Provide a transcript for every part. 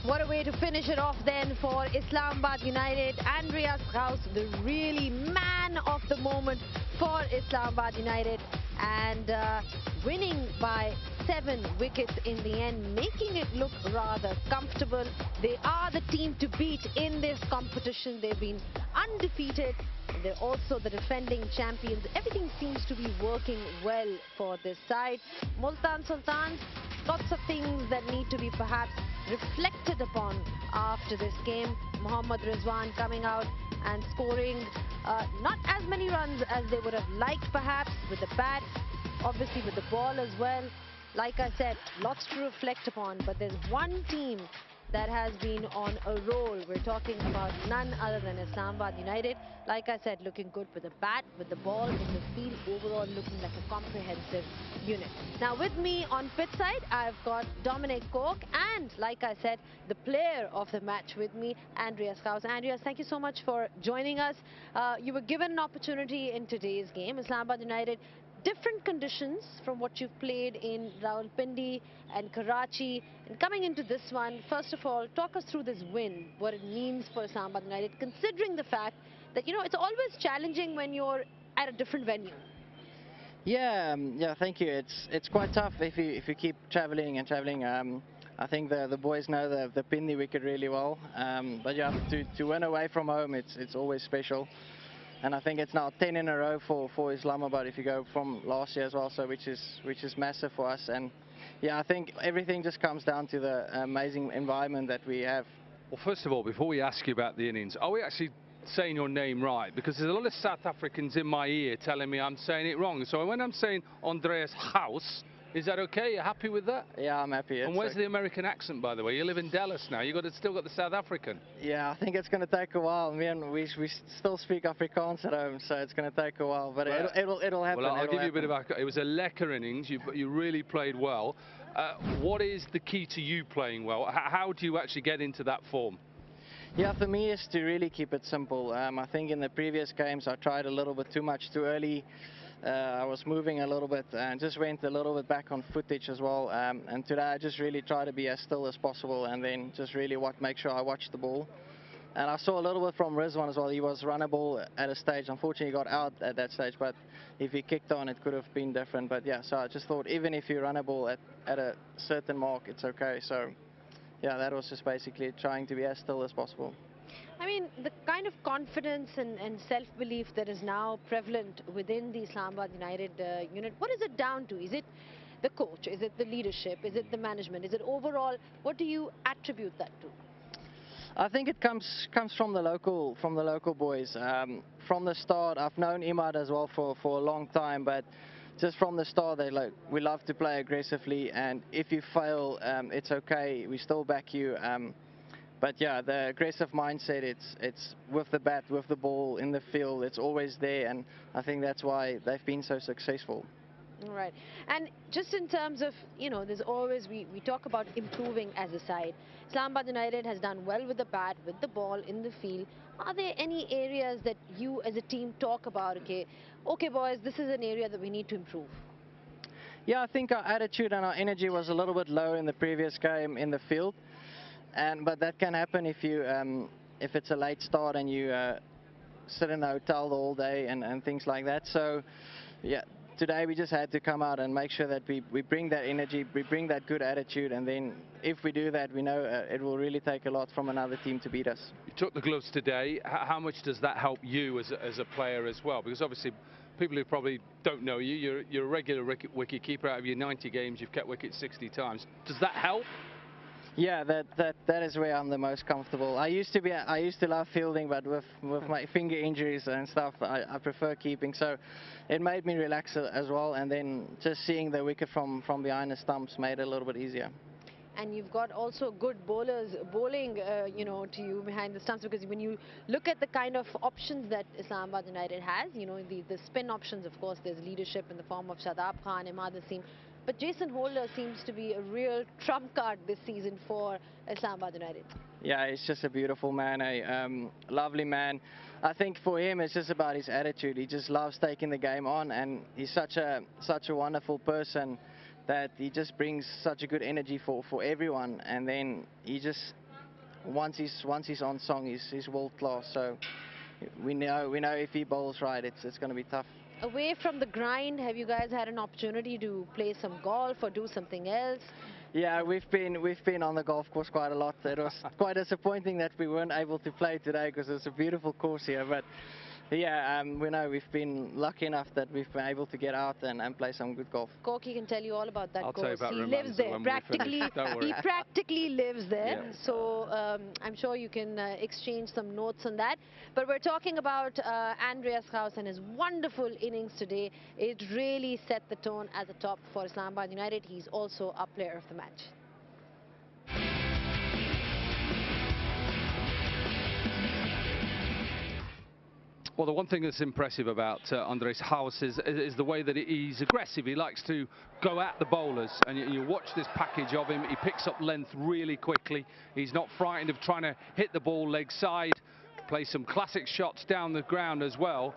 What a way to finish it off then for Islamabad United. Andries Gous, the really man of the moment for Islamabad United, and winning by 7 wickets in the end, making it look rather comfortable. They are the team to beat in this competition. They've been undefeated. They're also the defending champions. Everything seems to be working well for this side. Multan Sultans, lots of things that need to be perhaps reflected upon after this game. Mohammad Rizwan coming out and scoring not as many runs as they would have liked perhaps with the bat, obviously with the ball as well. Like I said, lots to reflect upon, but there's one team that has been on a roll. We're talking about none other than Islamabad United. Like I said, looking good with the bat, with the ball, in the field, overall looking like a comprehensive unit. Now with me on pitch side, I've got Dominic Cork and, like I said, the player of the match with me, Andries Gous. Andries, thank you so much for joining us. You were given an opportunity in today's game. Islamabad United, different conditions from what you've played in Rawalpindi and Karachi, and coming into this one. First of all, talk us through this win, what it means for Islamabad United, considering the fact that, you know, it's always challenging when you're at a different venue. Yeah, thank you. It's quite tough if you keep traveling and traveling. I think the boys know the Pindi wicket really well, but yeah, to win away from home, it's always special. And I think it's now 10 in a row for Islamabad if you go from last year as well, so which is massive for us. And yeah, I think everything just comes down to the amazing environment that we have. Well, first of all, before we ask you about the innings, are we actually saying your name right? Because there's a lot of South Africans in my ear telling me I'm saying it wrong. So when I'm saying Andries Gous, is that okay? You're happy with that? Yeah, I'm happy. And where's the American accent, by the way? You live in Dallas now. Still got the South African. Yeah, I think it's going to take a while. We still speak Afrikaans at home, so it's going to take a while. But it'll happen. Well, I'll give you a bit of it was a lekker innings. You really played well. What is the key to you playing well? How do you actually get into that form? Yeah, for me, is to really keep it simple. I think in the previous games I tried a little bit too much too early. I was moving a little bit and just went a little bit back on footage as well. And today I just really try to be as still as possible and then just really make sure I watch the ball. And I saw a little bit from Rizwan as well. He was runnable at a stage. Unfortunately, he got out at that stage. But if he kicked on, it could have been different. But yeah, so I just thought even if you're runnable at a certain mark, it's okay. So yeah, that was just basically trying to be as still as possible. I mean, the kind of confidence and self-belief that is now prevalent within the Islamabad United unit, what is it down to? Is it the coach? Is it the leadership? Is it the management? Is it overall? What do you attribute that to? I think it comes from the local boys. From the start, I've known Imad as well for a long time, but just from the start, we love to play aggressively, and if you fail, it's okay. We still back you. But yeah, the aggressive mindset, it's with the bat, with the ball, in the field, it's always there, and I think that's why they've been so successful. Right. And just in terms of, you know, there's always, we talk about improving as a side. Islamabad United has done well with the bat, with the ball, in the field. Are there any areas that you as a team talk about, okay boys, this is an area that we need to improve? Yeah, I think our attitude and our energy was a little bit low in the previous game in the field. But that can happen if it's a late start and you sit in the hotel the whole day and things like that. So yeah, today we just had to come out and make sure that we bring that energy, we bring that good attitude, and then if we do that, we know it will really take a lot from another team to beat us. You took the gloves today. How much does that help you as a player as well? Because obviously people who probably don't know you, you're a regular wicket keeper. Out of your 90 games, you've kept wicket 60 times. Does that help? Yeah, that is where I'm the most comfortable. I used to love fielding, but with my finger injuries and stuff, I prefer keeping. So it made me relax as well, and then just seeing the wicket from behind the stumps made it a little bit easier. And you've got also good bowlers bowling, you know, to you behind the stumps, because when you look at the kind of options that Islamabad United has, you know, the spin options, of course, there's leadership in the form of Shadab Khan, Imad Asim. But Jason Holder seems to be a real trump card this season for Islamabad United. Yeah, he's just a beautiful man, a lovely man. I think for him, it's just about his attitude. He just loves taking the game on, and he's such a wonderful person that he just brings such a good energy for everyone. And then he just once he's on song, he's world class. So we know if he bowls right, it's going to be tough. Away from the grind, have you guys had an opportunity to play some golf or do something else? Yeah, we've been on the golf course quite a lot. It was quite disappointing that we weren't able to play today because it's a beautiful course here. But yeah, we know we've been lucky enough that we've been able to get out and play some good golf. Corky can tell you all about that I'll course. tell you about He lives Romanza there when we practically. finish. Don't worry. He practically lives there. Yeah. So I'm sure you can exchange some notes on that. But we're talking about Andries Gous and his wonderful innings today. It really set the tone at the top for Islamabad United. He's also a player of the match. Well, the one thing that's impressive about Andries Gous is the way that he's aggressive. He likes to go at the bowlers, and you watch this package of him. He picks up length really quickly. He's not frightened of trying to hit the ball leg side, play some classic shots down the ground as well.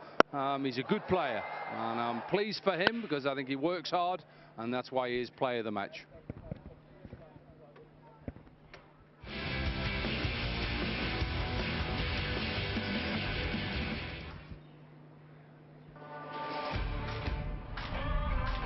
He's a good player, and I'm pleased for him because I think he works hard, and that's why he is player of the match.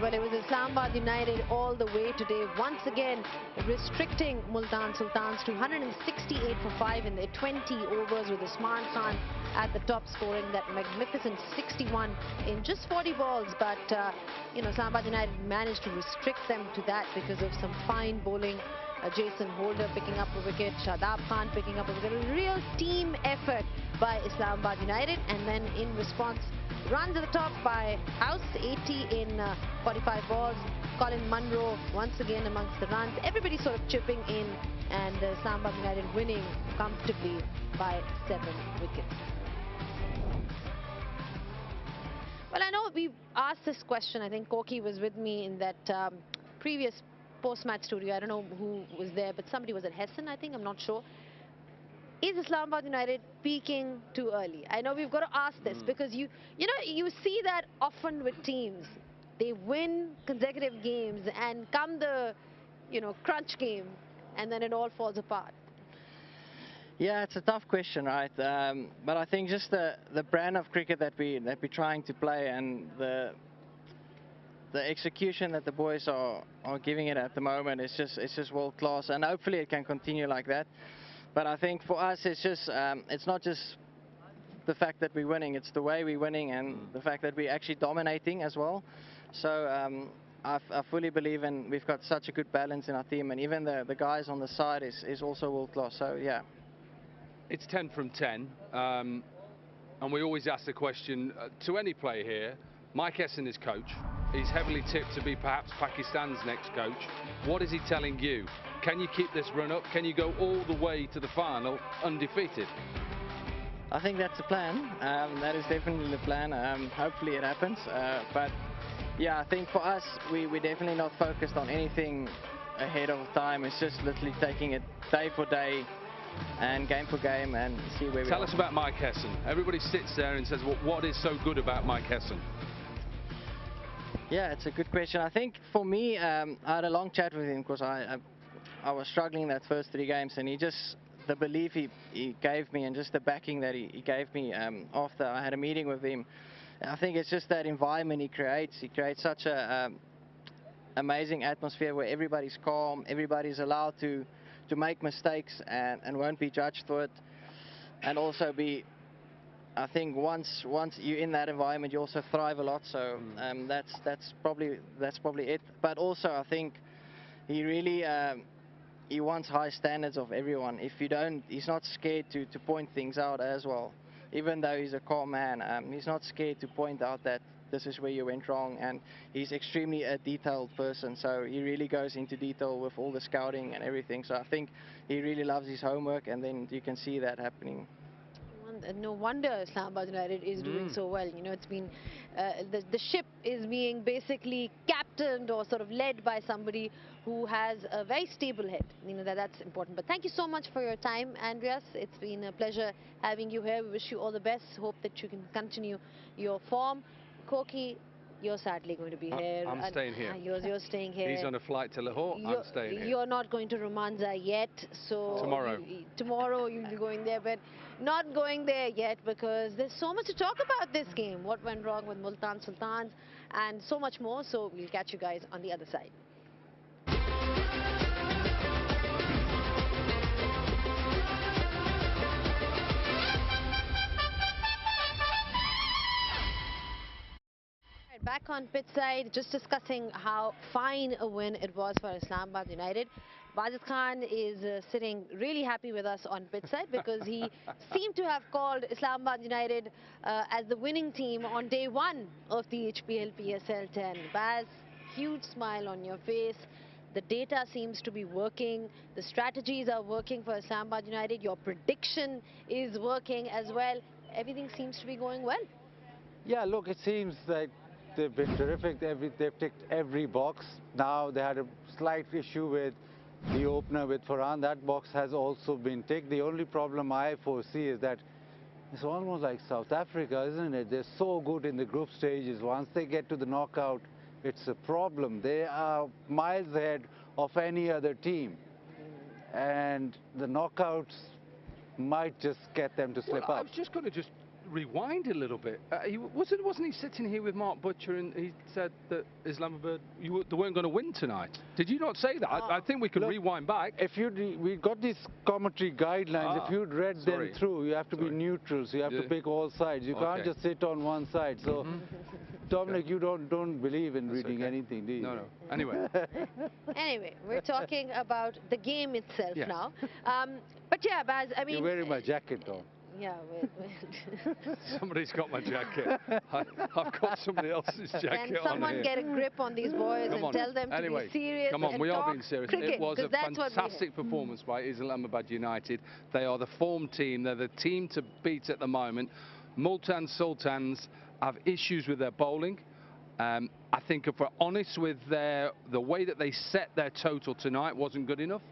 Well, it was Islamabad United all the way today, once again restricting Multan Sultans to 168 for 5 in their 20 overs, with Usman Khan at the top scoring that magnificent 61 in just 40 balls. But, you know, Islamabad United managed to restrict them to that because of some fine bowling. Jason Holder picking up a wicket, Shadab Khan picking up a wicket. A real team effort by Islamabad United, and then in response, runs at the top by House, 80 in 45 balls. Colin Munro once again amongst the runs. Everybody sort of chipping in, and Islamabad United winning comfortably by 7 wickets. Well, I know we asked this question. I think Corky was with me in that previous post-match studio. I don't know who was there, but somebody was at Hessen, I think. I'm not sure. Is Islamabad United peaking too early? I know we've got to ask this because you see that often with teams. They win consecutive games and come the, crunch game, and then it all falls apart. Yeah, it's a tough question, right? But I think just the brand of cricket that we're trying to play, and the execution that the boys are giving it at the moment is just world class, and hopefully it can continue like that. But I think for us, it's not just the fact that we're winning, it's the way we're winning and the fact that we're actually dominating as well. So I fully believe in, we've got such a good balance in our team, and even the guys on the side is also world class. So yeah. It's 10 from 10, and we always ask the question to any player here. Mike Hesson is coach. He's heavily tipped to be perhaps Pakistan's next coach. What is he telling you? Can you keep this run up? Can you go all the way to the final undefeated? I think that's the plan. That is definitely the plan. Hopefully it happens. But yeah, I think for us, we're definitely not focused on anything ahead of time. It's just literally taking it day for day and game for game and see where we are. Tell us about Mike Hesson. Everybody sits there and says, well, what is so good about Mike Hesson? Yeah, it's a good question. I think for me, I had a long chat with him because I was struggling that first 3 games, and the belief he gave me and just the backing that he gave me after I had a meeting with him. I think it's just that environment he creates. He creates such a amazing atmosphere where everybody's calm, everybody's allowed to make mistakes and won't be judged for it. And also I think once you're in that environment, you also thrive a lot. So that's probably it. But also I think he really he wants high standards of everyone. If you don't, he's not scared to point things out as well. Even though he's a calm man, he's not scared to point out that this is where you went wrong, and he's extremely a detailed person, so he really goes into detail with all the scouting and everything. So I think he really loves his homework, and then you can see that happening. No wonder Islamabad United is doing so well. You know, it's been the ship is being basically captained or sort of led by somebody who has a very stable head. You know, that's important. But thank you so much for your time, Andries. It's been a pleasure having you here. We wish you all the best. Hope that you can continue your form. Corky, You're sadly going to be here. I'm staying here. You're staying here. He's on a flight to Lahore. I'm staying here. You're not going to Romanza yet, so Tomorrow. Tomorrow you'll be going there, but not going there yet because there's so much to talk about this game. What went wrong with Multan Sultans and so much more. So we'll catch you guys on the other side. Back on pitch side, just discussing how fine a win it was for Islamabad United. Wajid Khan is sitting really happy with us on pitch side because he seemed to have called Islamabad United as the winning team on day one of the HBL PSL 10. Baz, huge smile on your face. The data seems to be working. The strategies are working for Islamabad United. Your prediction is working as well. Everything seems to be going well. Yeah, look, it seems like they've been terrific. They've ticked every box. Now they had a slight issue with the opener with Farhan. That box has also been ticked. The only problem I foresee is that it's almost like South Africa, isn't it? They're so good in the group stages. Once they get to the knockout, it's a problem. They are miles ahead of any other team. And the knockouts might just get them to slip up. I was just going to rewind a little bit. Wasn't he sitting here with Mark Butcher and he said that Islamabad, they weren't going to win tonight? Did you not say that? I think we could rewind back. If we got these commentary guidelines, if you'd read them through, you have to be neutral, so you have to pick all sides. You can't just sit on one side. So, Dominic, you don't believe in reading anything, do you? No. Anyway. Anyway, we're talking about the game itself now. But yeah, Baz, I mean... You're wearing my jacket, Tom. Yeah, Somebody's got my jacket. I've got somebody else's jacket on here. Can someone get a grip on these boys and tell them to be serious? Come on, we are being serious. Cricket, it was a fantastic performance by Islamabad United. They are the form team. They're the team to beat at the moment. Multan Sultans have issues with their bowling. I think if we're honest with the way that they set their total tonight wasn't good enough.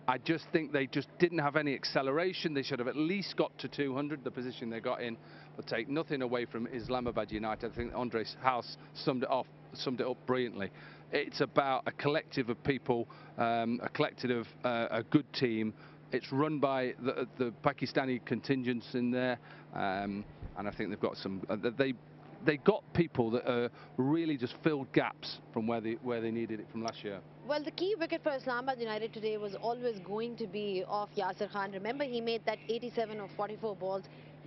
I just think they just didn't have any acceleration. They should have at least got to 200, the position they got in, but take nothing away from Islamabad United. I think Andries Gous summed it up brilliantly. It's about a collective of people, a collective of a good team. It's run by the Pakistani contingents in there, and I think they've got some. They got people that really just filled gaps from where they needed it from last year. Well, the key wicket for Islamabad United today was always going to be off Yasir Khan. Remember, he made that 87 of 44 balls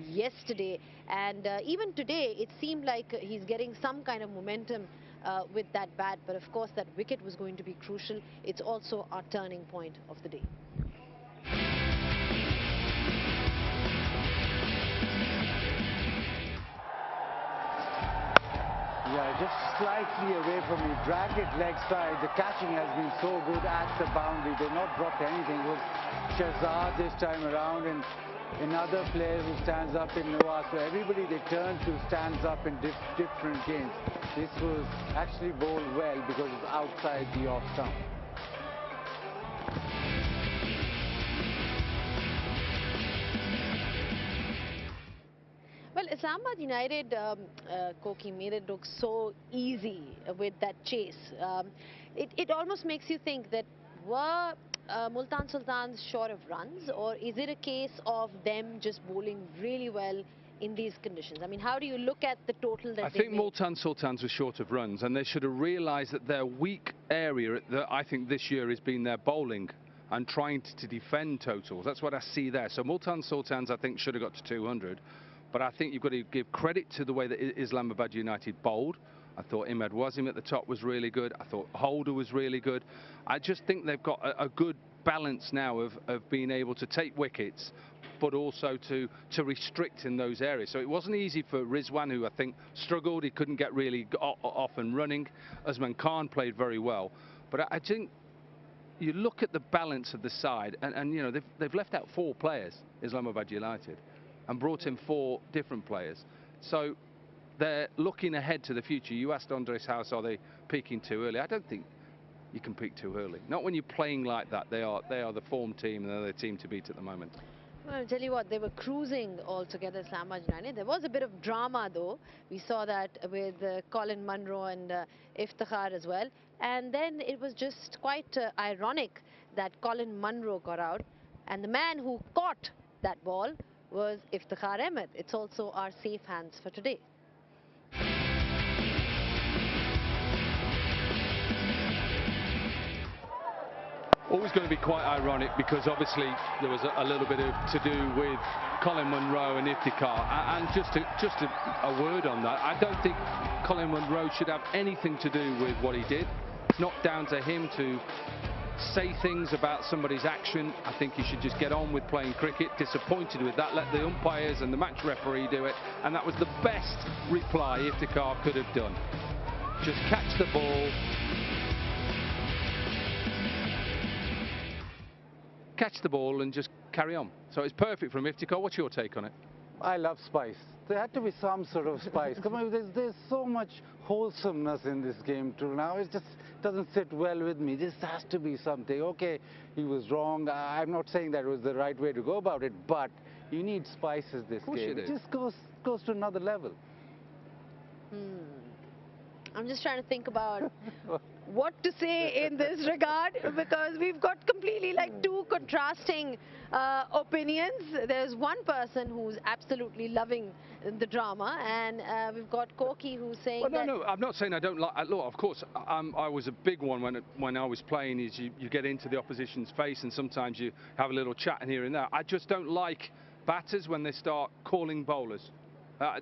yesterday, and even today it seemed like he's getting some kind of momentum with that bat. But of course, that wicket was going to be crucial. It's also our turning point of the day. Yeah, just slightly away from me. Dragged it leg side. The catching has been so good at the boundary. They've not dropped anything. It was Shahzad this time around and another player who stands up in Nawaz. So everybody they turn to stands up in different games. This was actually bowled well because it's outside the off stump. Well, Islamabad United, Koki, made it look so easy with that chase. It almost makes you think that were Multan Sultans short of runs, or is it a case of them just bowling really well in these conditions? I mean, how do you look at the total that I think Multan Sultans were short of runs, and they should have realised that their weak area, I think this year, has been their bowling and trying to defend totals. That's what I see there. So Multan Sultans, I think, should have got to 200. But I think you've got to give credit to the way that Islamabad United bowled. I thought Imad Wasim at the top was really good. I thought Holder was really good. I just think they've got a good balance now of being able to take wickets, but also to restrict in those areas. So it wasn't easy for Rizwan, who I think struggled. He couldn't get really off and running. Usman Khan played very well. But I think you look at the balance of the side, and you know, they've left out 4 players, Islamabad United, and brought in 4 different players. So they're looking ahead to the future. You asked Andries Gous, are they peaking too early? I don't think you can peak too early. Not when you're playing like that. They are the form team, and they're the team to beat at the moment. Well, I'll tell you what, they were cruising altogether, Islamabad United. There was a bit of drama, though. We saw that with Colin Munro and Iftikhar as well. And then it was just quite ironic that Colin Munro got out. And the man who caught that ball was Iftikhar Ahmed. It's also our safe hands for today. Always going to be quite ironic because obviously there was a little bit of to do with Colin Munro and Iftikhar. And just a word on that, I don't think Colin Munro should have anything to do with what he did. It's not down to him to say things about somebody's action. I think he should just get on with playing cricket. Disappointed with that, let the umpires and the match referee do it, and that was the best reply Iftikhar could have done. Just catch the ball, and just carry on. So it's perfect from Iftikhar. What's your take on it? I love spice. There had to be some sort of spice. Come on, there's so much wholesomeness in this game too now. It just doesn't sit well with me. This has to be something. Okay, he was wrong. I'm not saying that was the right way to go about it, but you need spices this game. It just goes to another level. I'm just trying to think about what to say in this regard, because we've got completely like two contrasting opinions. There's one person who's absolutely loving the drama, and we've got Koki who's saying well, no, I'm not saying I don't like. Look, of course, I was a big one when I was playing. Is you get into the opposition's face, and sometimes you have a little chat here and there. I just don't like batters when they start calling bowlers.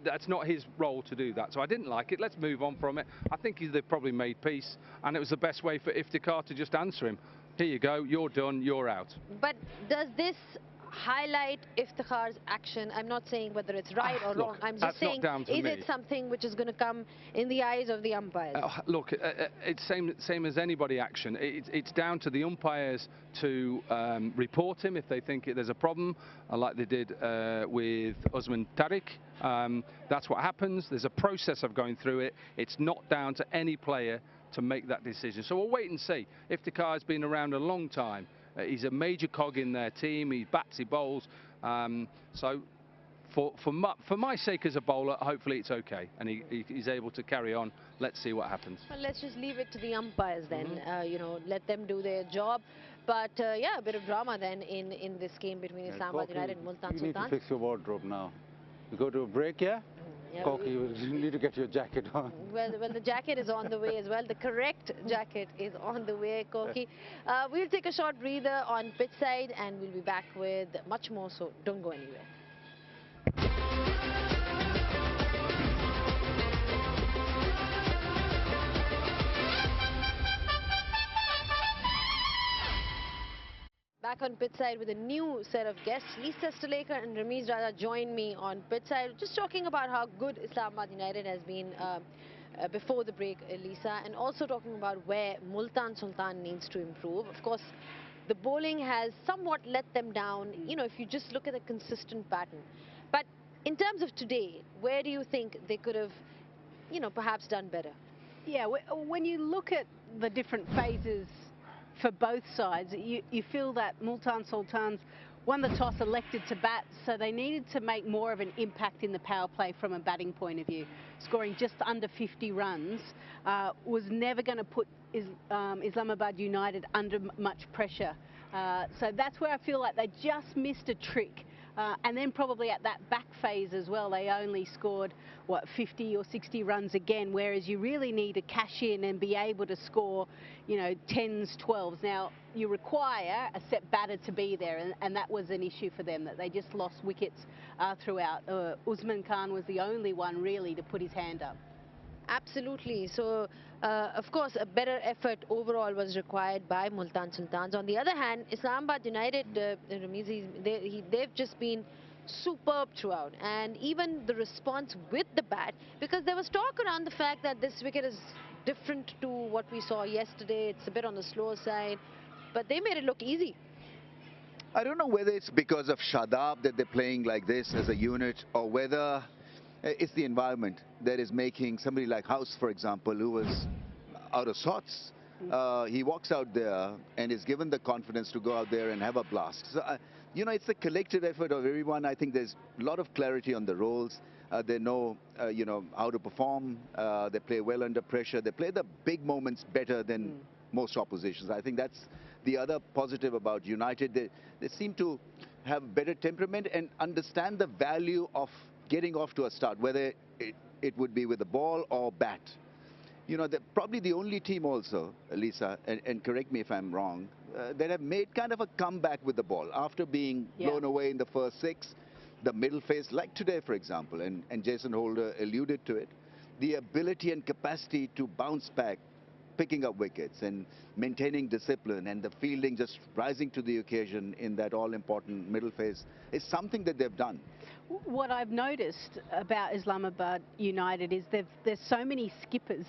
That's not his role to do that, so I didn't like it. Let's move on from it. I think they've probably made peace, and it was the best way for Iftikhar to just answer him. Here you go, you're done, you're out. But does this highlight Iftikhar's action? I'm not saying whether it's right or wrong. I'm just saying, is it something which is going to come in the eyes of the umpires? Look, it's same as anybody action. It's down to the umpires to report him if they think there's a problem, like they did with Usman Tariq. That's what happens. There's a process of going through it. It's not down to any player to make that decision. So we'll wait and see. Iftikhar's been around a long time. He's a major cog in their team. He bats, he bowls. So for my sake as a bowler, hopefully it's okay, and he's able to carry on. Let's see what happens. Well, let's just leave it to the umpires then. You know, let them do their job. But yeah, a bit of drama then in this game between Islamabad United and Multan Sultans. You need to fix your wardrobe now. You go to a break, yeah? Yeah, Koki, you need to get your jacket on. Well, the jacket is on the way as well. The correct jacket is on the way, Koki. We'll take a short breather on pitch side, and we'll be back with much more, so don't go anywhere. Back on pitch side with a new set of guests. Lisa Stolekar and Ramesh Raja join me on pitch side, just talking about how good Islamabad United has been before the break, Lisa, and also talking about where Multan Sultan needs to improve. Of course, the bowling has somewhat let them down, you know, if you just look at a consistent pattern. But in terms of today, where do you think they could have, you know, perhaps done better? Yeah, when you look at the different phases for both sides, you feel that Multan Sultans won the toss, elected to bat, so they needed to make more of an impact in the power play from a batting point of view. Scoring just under 50 runs was never going to put Islamabad United under much pressure. So that's where I feel like they just missed a trick. And then probably at that back phase as well, they only scored, what, 50 or 60 runs again, whereas you really need to cash in and be able to score, you know, 10s, 12s. Now, you require a set batter to be there, and that was an issue for them, that they just lost wickets throughout. Usman Khan was the only one really to put his hand up. Absolutely. So, of course, a better effort overall was required by Multan Sultans. On the other hand, Islamabad United, they've just been superb throughout. And even the response with the bat, because there was talk around the fact that this wicket is different to what we saw yesterday. It's a bit on the slower side, but they made it look easy. I don't know whether it's because of Shadab that they're playing like this as a unit, or whether it's the environment that is making somebody like House, for example, who was out of sorts He walks out there and is given the confidence to go out there and have a blast. So, you know, it's the collective effort of everyone. I think there's a lot of clarity on the roles. They know, you know, how to perform. They play well under pressure. They play the big moments better than most oppositions. I think that's the other positive about United. They seem to have better temperament and understand the value of getting off to a start, whether it would be with the ball or bat. You know, they're probably the only team also, Lisa, and correct me if I'm wrong, that have made kind of a comeback with the ball after being blown away in the first 6. The middle phase, like today, for example, and Jason Holder alluded to it, the ability and capacity to bounce back, picking up wickets and maintaining discipline, and the fielding just rising to the occasion in that all-important middle phase is something that they've done. What I've noticed about Islamabad United is there's so many skippers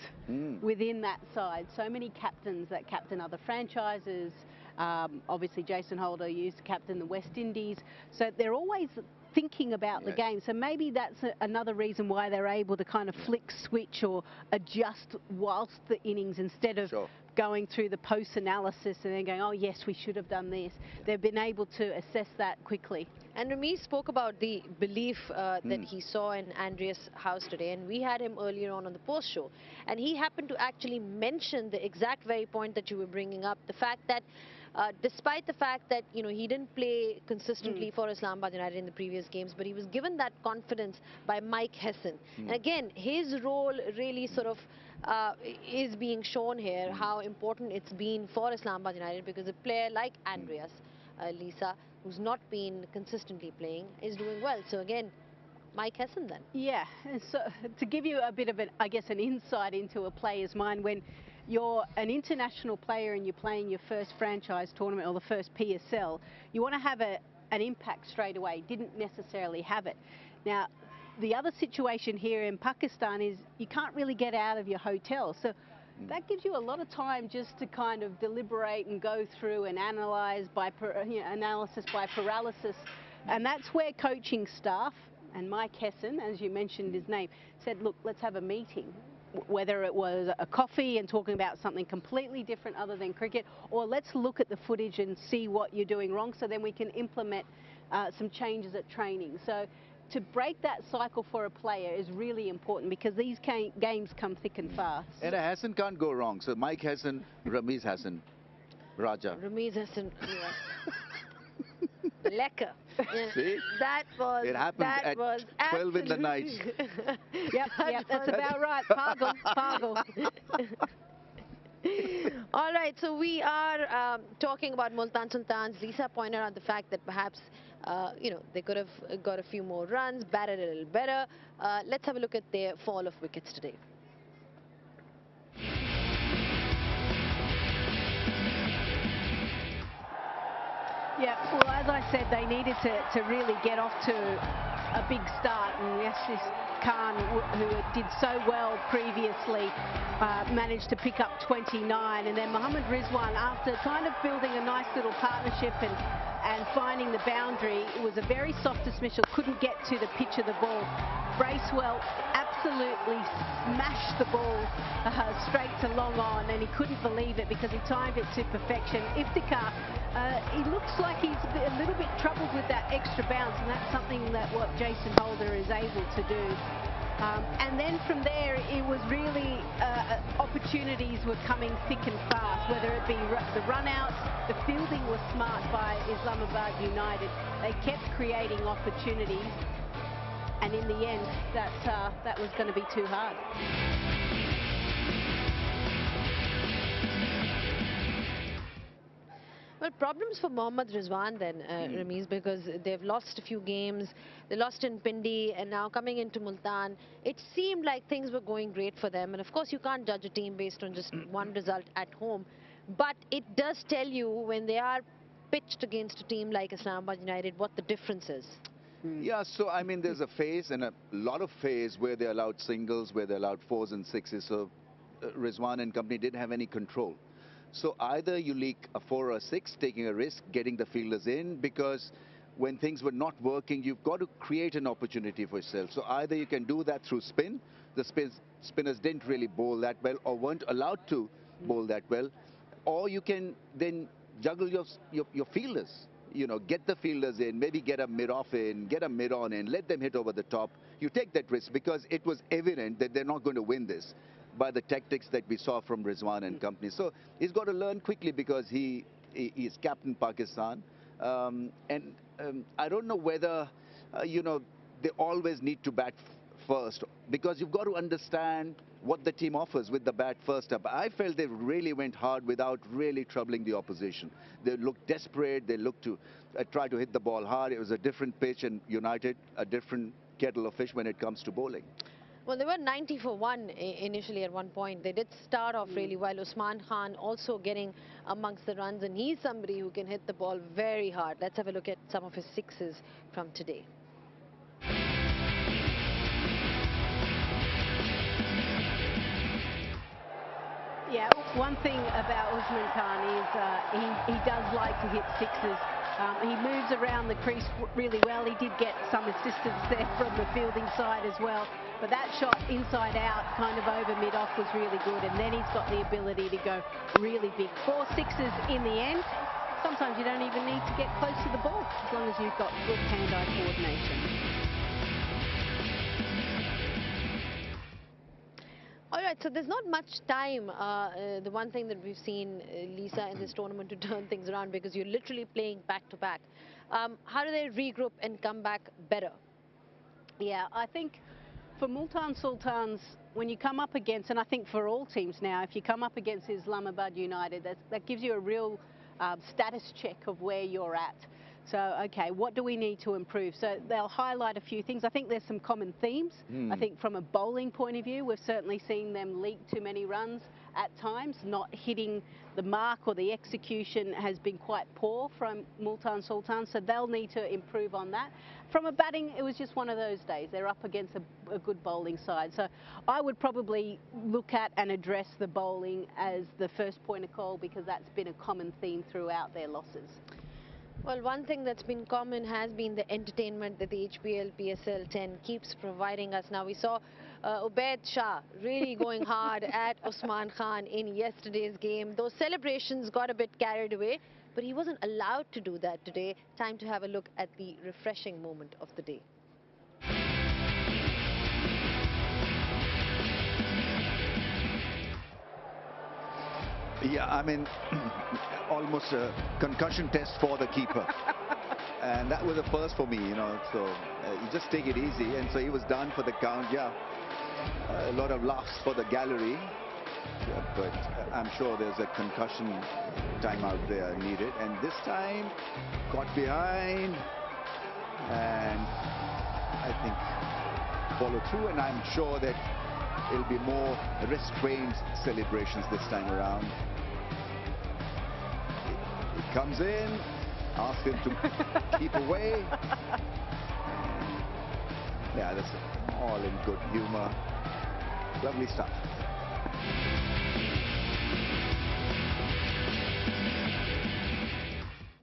within that side, so many captains that captain other franchises. Obviously, Jason Holder used to captain the West Indies, so they're always thinking about the game. So maybe that's another reason why they're able to kind of flick switch or adjust whilst the innings instead of going through the post-analysis and then going, oh yes, we should have done this. They've been able to assess that quickly. And Ramiz spoke about the belief that he saw in Andries Gous today, and we had him earlier on the post show, and he happened to actually mention the exact very point that you were bringing up, the fact that despite the fact that, you know, he didn't play consistently for Islamabad United in the previous games, but he was given that confidence by Mike Hesson. And again, his role really sort of is being shown here, how important it's been for Islamabad United, because a player like Andries, Lisa, who's not been consistently playing, is doing well. So again, Mike Hesson then. Yeah, and so to give you a bit of an, I guess, an insight into a player's mind, when you're an international player and you're playing your first franchise tournament or the first PSL, you want to have an impact straight away. Didn't necessarily have it. Now, the other situation here in Pakistan is you can't really get out of your hotel. So that gives you a lot of time just to kind of deliberate and go through and analyze by analysis by paralysis. And that's where coaching staff and Mike Hesson, as you mentioned his name, said, look, let's have a meeting. Whether it was a coffee and talking about something completely different other than cricket, or let's look at the footage and see what you're doing wrong so then we can implement some changes at training. So to break that cycle for a player is really important, because these games come thick and fast. And a Hassan can't go wrong. So Mike Hassan, Ramiz Hassan, Raja. Ramiz Hassan, lekker. See? That was, it happens at 12 in the night. Yep, that's about right. Pagal. All right, so we are talking about Multan Sultans. Lisa pointed out the fact that perhaps, you know, they could have got a few more runs, batted a little better. Let's have a look at their fall of wickets today. Yeah, well, as I said, they needed to really get off to a big start, and Yasir Khan, who did so well previously, managed to pick up 29, and then Mohammad Rizwan, after kind of building a nice little partnership and finding the boundary, it was a very soft dismissal, couldn't get to the pitch of the ball. Bracewell absolutely smashed the ball straight to long on, and he couldn't believe it because he timed it to perfection. Iftikhar, he looks like he's a little bit troubled with that extra bounce, and that's something that what Jason Holder is able to do. And then from there, it was really opportunities were coming thick and fast, whether it be the run-outs, the fielding was smart by Islamabad United. They kept creating opportunities, and in the end, that was going to be too hard. Well, problems for Mohammad Rizwan then, Ramiz, because they've lost a few games. They lost in Pindi, and now coming into Multan, it seemed like things were going great for them. And of course, you can't judge a team based on just one result at home. But it does tell you when they are pitched against a team like Islamabad United what the difference is. Yeah, so I mean, there's a phase and a lot of phase where they allowed singles, where they allowed 4s and 6s. So Rizwan and company didn't have any control. So either you leak a 4 or a 6, taking a risk, getting the fielders in, because when things were not working, you've got to create an opportunity for yourself. So either you can do that through spin. The spinners didn't really bowl that well or weren't allowed to bowl that well. Or you can then juggle your fielders. You know, get the fielders in, maybe get a mid-off in, get a mid-on in, let them hit over the top. You take that risk because it was evident that they're not going to win this by the tactics that we saw from Rizwan and company. So he's got to learn quickly because he is captain Pakistan. I don't know whether, you know, they always need to bat first because you've got to understand what the team offers with the bat first up. I felt they really went hard without really troubling the opposition. They looked desperate. They looked to try to hit the ball hard. It was a different pitch, and United a different kettle of fish when it comes to bowling. Well, they were 90 for 1 initially at one point. They did start off really well. Usman Khan also getting amongst the runs, and he's somebody who can hit the ball very hard. Let's have a look at some of his sixes from today. Yeah, one thing about Usman Khan is he does like to hit sixes. He moves around the crease really well. He did get some assistance there from the fielding side as well. But that shot inside out, kind of over mid-off, was really good. And then he's got the ability to go really big. 4 sixes in the end. Sometimes you don't even need to get close to the ball as long as you've got good hand-eye coordination. All right, so there's not much time. The one thing that we've seen, Lisa, in this tournament to turn things around because you're literally playing back-to-back. How do they regroup and come back better? Yeah, I think for Multan Sultans, when you come up against, and I think for all teams now, if you come up against Islamabad United, that gives you a real status check of where you're at. So, okay, what do we need to improve? So they'll highlight a few things. I think there's some common themes. I think from a bowling point of view, we've certainly seen them leak too many runs at times. Not hitting the mark or the execution has been quite poor from Multan Sultan, so they'll need to improve on that. From a batting, it was just one of those days. They're up against a good bowling side. So I would probably look at and address the bowling as the first point of call because that's been a common theme throughout their losses. Well, one thing that's been common has been the entertainment that the HBL PSL 10 keeps providing us. Now, we saw Ubaid Shah really going hard at Usman Khan in yesterday's game. Those celebrations got a bit carried away, but he wasn't allowed to do that today. Time to have a look at the refreshing moment of the day. Yeah, I mean, almost a concussion test for the keeper. And that was a first for me, you know, so you just take it easy. And so he was done for the count, yeah. A lot of laughs for the gallery. Yeah, but I'm sure there's a concussion timeout there needed. And this time, got behind. And I think follow through. And I'm sure that it'll be more restrained celebrations this time around. It comes in, asks him to keep away. Yeah, that's all in good humor. Lovely stuff.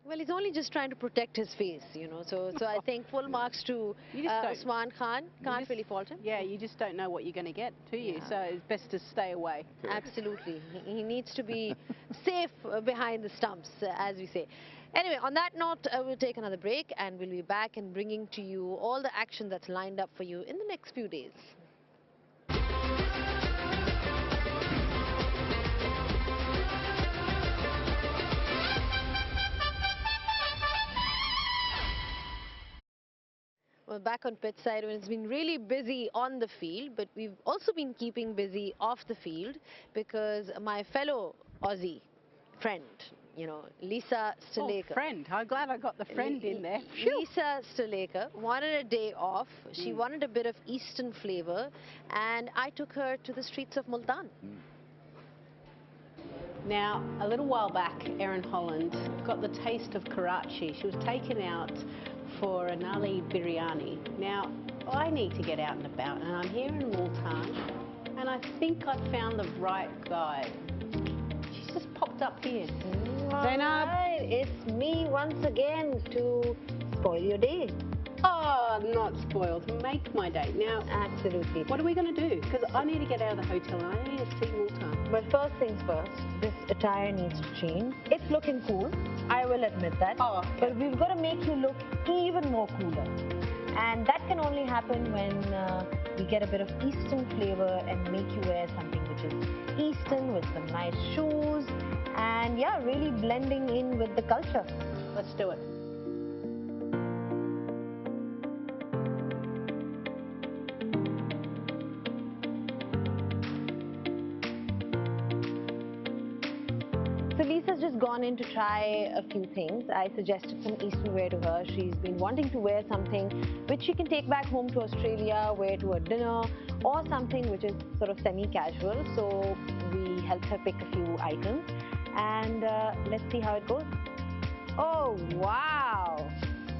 Well, he's only just trying to protect his face, you know. So I think full marks to Usman Khan. Can't really fault him. Yeah, you just don't know what you're going to get, do you? So it's best to stay away. Absolutely. He needs to be safe behind the stumps, as we say. Anyway, on that note, we'll take another break and we'll be back and bringing to you all the action that's lined up for you in the next few days. Well, back on pitch side, when it's been really busy on the field, but we've also been keeping busy off the field because my fellow Aussie friend, you know, Lisa Sthalekar. Oh, friend. I'm glad I got the friend in there. Lisa Sthalekar wanted a day off. She wanted a bit of Eastern flavor, and I took her to the streets of Multan. Now, a little while back, Erin Holland got the taste of Karachi. She was taken out for a nali biryani. Now, I need to get out and about, and I'm here in Multan, and I think I found the right guy. She's just popped up here. Zainab. Right, it's me once again to spoil your day. Oh, not spoiled. Make my day. Now, absolutely. What are we going to do? Because I need to get out of the hotel and I need to see Multan. But first things first, this attire needs to change. It's looking cool, I will admit that. Oh, okay. But we've got to make you look even more cooler. And that can only happen when we get a bit of Eastern flavor and make you wear something which is Eastern with some nice shoes. And yeah, really blending in with the culture. Let's do it. So Lisa's just gone in to try a few things. I suggested some Eastern wear to her. She's been wanting to wear something which she can take back home to Australia, wear to a dinner, or something which is sort of semi-casual. So we helped her pick a few items, and let's see how it goes. Oh, wow!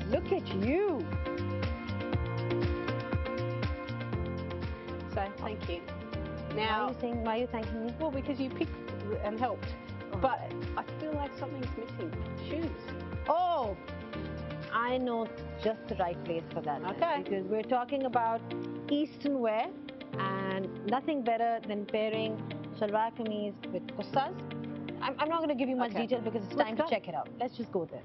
Look at you! So, thank you. Now, why are you thanking me? well, because you picked and helped. But I feel like something's missing. Shoes. Oh, I know just the right place for that. then, Okay. Because we're talking about Eastern wear, and nothing better than pairing shalwar kameez with kussas. I'm not going to give you much Okay. detail because it's Let's time go. to check it out. Let's just go there.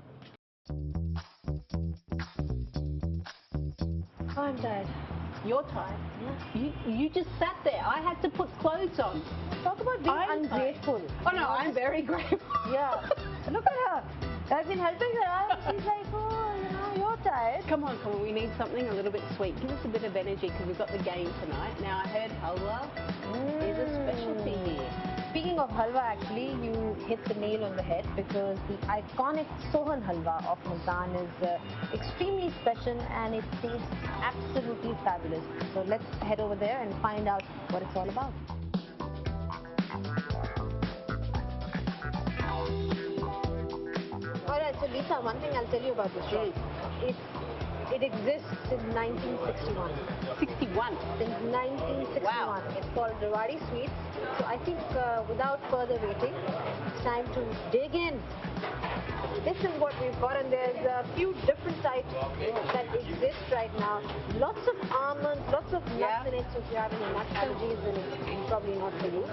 Oh, I'm tired. You're tired. Yeah. You just sat there. I had to put clothes on. Talk about being I'm ungrateful. Oh no, I'm very grateful. Yeah. Look at her. I've been helping her out. She's like, oh, you know, you're tired. Come on, we need something a little bit sweet. Give us a bit of energy because we've got the game tonight. Now I heard halwa is a specialty here. Speaking of halwa, actually, you hit the nail on the head because the iconic Sohan halwa of Multan is extremely special and it tastes absolutely fabulous. So let's head over there and find out what it's all about. Alright, so Lisa, one thing I'll tell you about this shop. It exists since 1961. 61. Since 1961. Wow. It's called Rewari Sweets. So I think without further waiting, it's time to dig in. This is what we've got, and there's a few different types that exist right now. Lots of almonds, lots of nuts in it. So if you have any nut allergies, then it's probably not for you.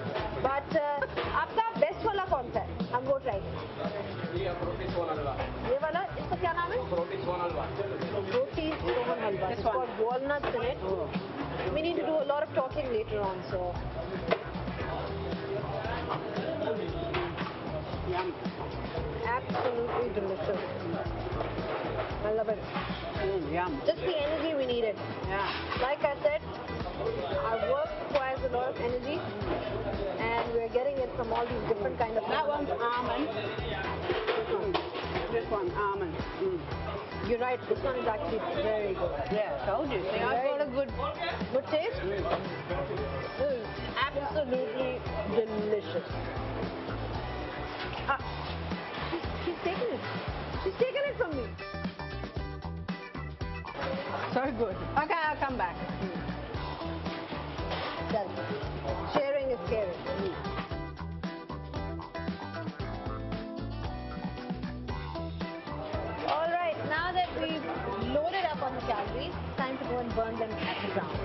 But आपका best वाला कौन सा है? हम वो try करें. ये वाला, इसका क्या नाम है? Roti Sohan halwa. It's got walnuts in it. We need to do a lot of talking later on, so. Yum. Absolutely delicious. I love it. Yum. Just the energy we needed. Yeah. Like I said, our work requires a lot of energy, and we're getting it from all these different kind of. That one's almond. This one, almond. You're right. This one is actually very good. Yeah, told you. See, I've got a good taste. This is absolutely delicious. She's taken it. She's taken it from me. So good. Okay, I'll come back. Done. Sharing is caring. All right, now that we've loaded up on the calories, it's time to go and burn them at the ground.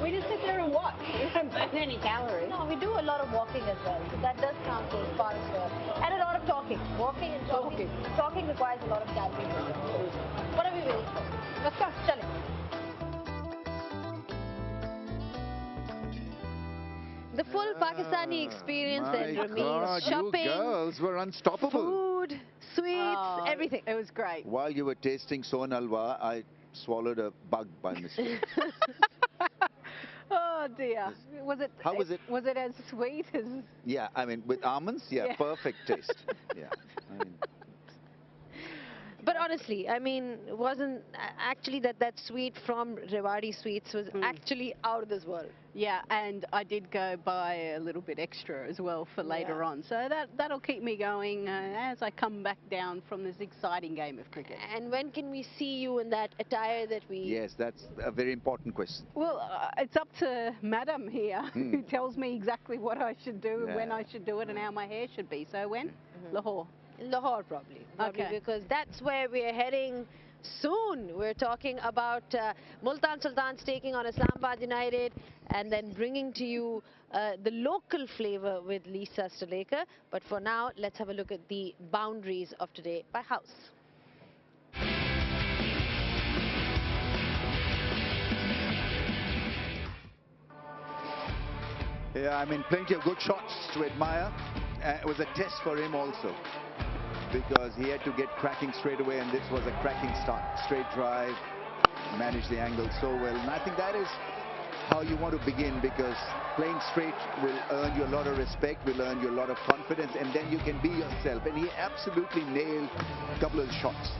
We just sit there and watch. We don't burn any calories. No, we do a lot of walking as well. So that does count as part of the... And a lot of talking. Walking and talking. Talking requires a lot of calories as well. What are we waiting for? Let's go. Chale. The full Pakistani experience then remains shopping, you girls were unstoppable. food, sweets, everything. It was great. While you were tasting Sohan halwa, I swallowed a bug by mistake. Oh dear. Was it? How was it? Was it as sweet as? Yeah, I mean, with almonds, yeah. Perfect taste. Yeah. I mean, But honestly, I mean, it wasn't actually that sweet from Rewari Sweets was actually out of this world. Yeah, and I did go buy a little bit extra as well for later on. So that'll keep me going as I come back down from this exciting game of cricket. And when can we see you in that attire that we... yes, that's a very important question. Well, it's up to Madam here who tells me exactly what I should do, when I should do it, and how my hair should be. So when? Lahore. Lahore probably. Okay. Because that's where we're heading soon. We're talking about Multan Sultans taking on Islamabad United and then bringing to you the local flavor with Lisa Stoleka. But for now, let's have a look at the boundaries of today by house. Yeah, I mean, plenty of good shots to admire. It was a test for him also, because he had to get cracking straight away, and this was a cracking start. Straight drive, managed the angle so well. And I think that is how you want to begin, because playing straight will earn you a lot of respect, will earn you a lot of confidence, and then you can be yourself. And he absolutely nailed a couple of the shots.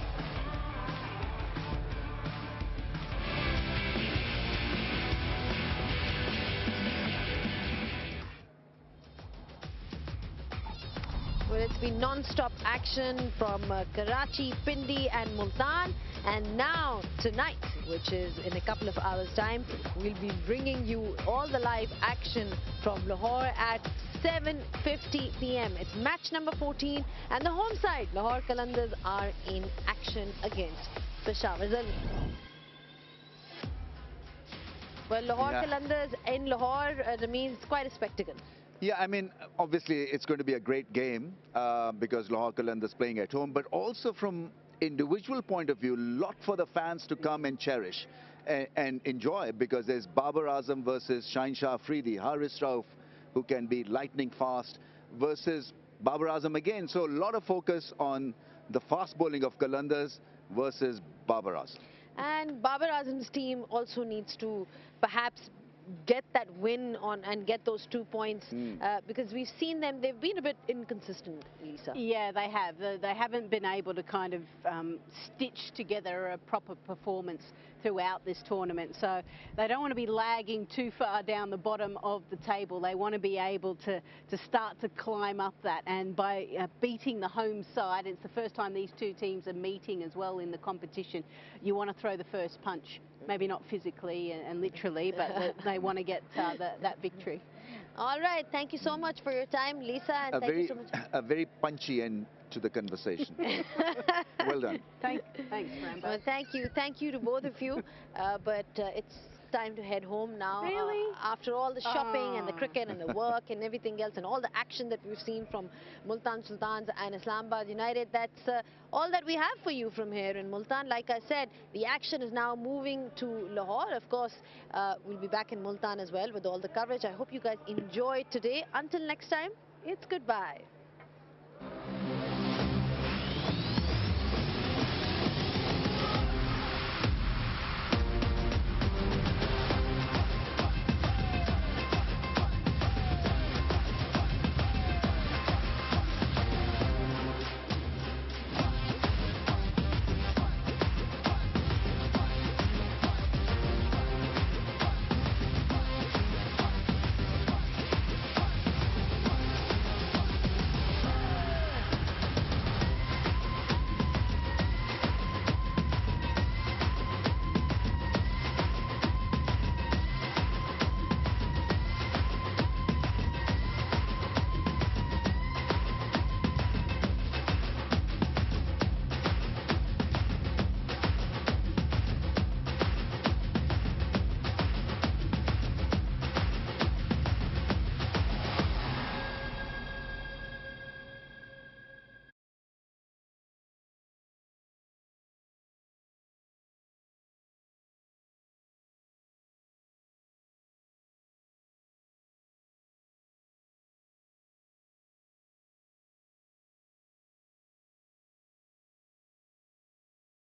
Well, it's been non-stop action from Karachi, Pindi and Multan. And now, tonight, which is in a couple of hours' time, we'll be bringing you all the live action from Lahore at 7:50 p.m. It's match number 14, and the home side, Lahore Qalandars, are in action against Peshawar Zalmi. Well, Lahore Qalandars in Lahore means quite a spectacle. Yeah, I mean, obviously it's going to be a great game because Lahore Qalandars playing at home, but also from individual point of view, lot for the fans to come and cherish and enjoy, because there's Babar Azam versus Shaheen Shah Afridi, Haris Rauf, who can be lightning fast, versus Babar Azam again. So a lot of focus on the fast bowling of Qalandars versus Babar Azam. And Babar Azam's team also needs to perhaps get that win on and get those 2 points because we've seen them, they've been a bit inconsistent, Lisa. Yeah, they have. They haven't been able to kind of stitch together a proper performance throughout this tournament. So they don't want to be lagging too far down the bottom of the table. They want to be able to start to climb up that. And by beating the home side, it's the first time these two teams are meeting as well in the competition, you want to throw the first punch. Maybe not physically and literally, but they want to get that victory. All right. Thank you so much for your time, Lisa. And thank you so much. A very punchy end to the conversation. Well done. Thanks, Rambo. Well, thank you. Thank you to both of you. But it's time to head home now. Really? After all the shopping and the cricket and the work and everything else and all the action that we've seen from Multan Sultans and Islamabad United, that's all that we have for you from here in Multan. Like I said, the action is now moving to Lahore. Of course, we'll be back in Multan as well with all the coverage. I hope you guys enjoyed today. Until next time, it's goodbye.